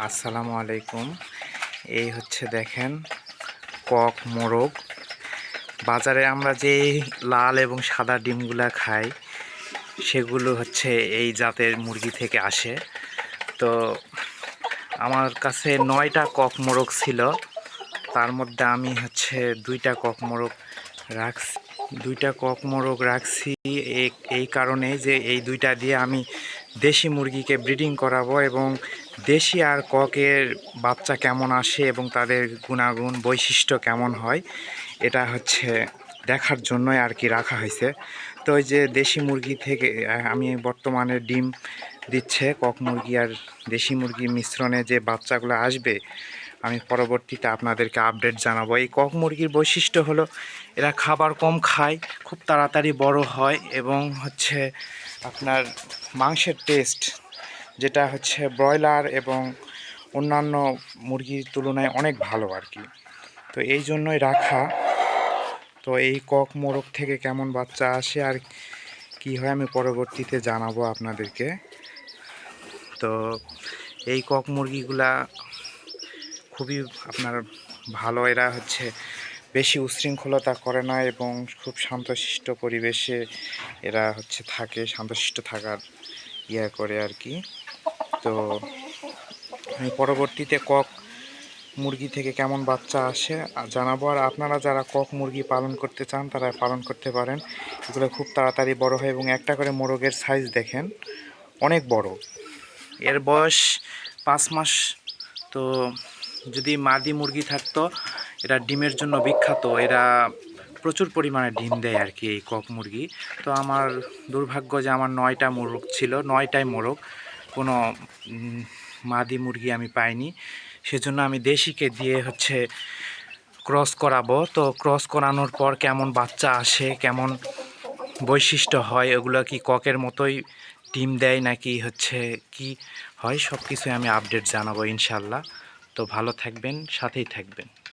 আসসালামু আলাইকুম। এই হচ্ছে দেখেন কক মোরগ। বাজারে আমরা যে লাল এবং সাদা ডিমগুলা খাই সেগুলো হচ্ছে এই জাতের মুরগি থেকে আসে। তো আমার কাছে 9টা কক মোরগ ছিল, তার মধ্যে আমি হচ্ছে 2টা কক মোরগ রাখছি। 2টা কক মোরগ রাখছি এই কারণে যে এই 2টা দিয়ে আমি দেশি মুরগিকে ব্রিডিং করাবো এবং দেশি আর ককের বাচ্চা কেমন আসে এবং তাদের গুণাগুণ বৈশিষ্ট্য কেমন হয় এটা হচ্ছে দেখার জন্যই আর কি রাখা হয়েছে। তো ওই যে দেশি মুরগি থেকে আমি বর্তমানে ডিম দিচ্ছে কক মুরগি আর দেশি মুরগির মিশ্রণে যে বাচ্চাগুলো আসবে আমি পরবর্তীতে আপনাদেরকে আপডেট জানাবো। এই কক মুরগির বৈশিষ্ট্য হলো এরা খাবার কম খায়, খুব তাড়াতাড়ি বড় হয় এবং হচ্ছে আপনার মাংসের টেস্ট যেটা হচ্ছে ব্রয়লার এবং অন্যান্য মুরগির তুলনায় অনেক ভালো আর কি। তো এই জন্যই রাখা। তো এই কক মোরগ থেকে কেমন বাচ্চা আসে আর কি হয় আমি পরবর্তীতে জানাবো আপনাদেরকে। তো এই কক মুরগিগুলা খুবই আপনার ভালো, এরা হচ্ছে বেশি উচ্ছৃঙ্খলতা করে না এবং খুব শান্তশিষ্ট পরিবেশে এরা হচ্ছে থাকে, শান্তশিষ্ট থাকার করে আর কি। তো আমি পরবর্তীতে কক মুরগি থেকে কেমন বাচ্চা আসে জানাবো। আর আপনারা যারা কক মুরগি পালন করতে চান তারা পালন করতে পারেন, এগুলো খুব তাড়াতাড়ি বড় হয় এবং একটা করে মোরগের সাইজ দেখেন অনেক বড়। এর বয়স 5 মাস। তো যদি মাদি মুরগি থাকতো, এরা ডিমের জন্য বিখ্যাত, এরা প্রচুর পরিমাণে ডিম দেয় আর কি এই কক মুরগি। তো আমার দুর্ভাগ্য যে আমার 9টা মোরগ ছিল, 9টাই মোরগ, কোনো মাদি মুরগি আমি পাইনি। সেজন্য আমি দেশিকে দিয়ে হচ্ছে ক্রস করাবো। তো ক্রস করানোর পর কেমন বাচ্চা আসে, কেমন বৈশিষ্ট্য হয়, ওগুলো কি ককের মতোই ডিম দেয় নাকি হচ্ছে কি হয়, সব কিছুই আমি আপডেট জানাবো ইনশাল্লাহ। তো ভালো থাকবেন, সাথেই থাকবেন।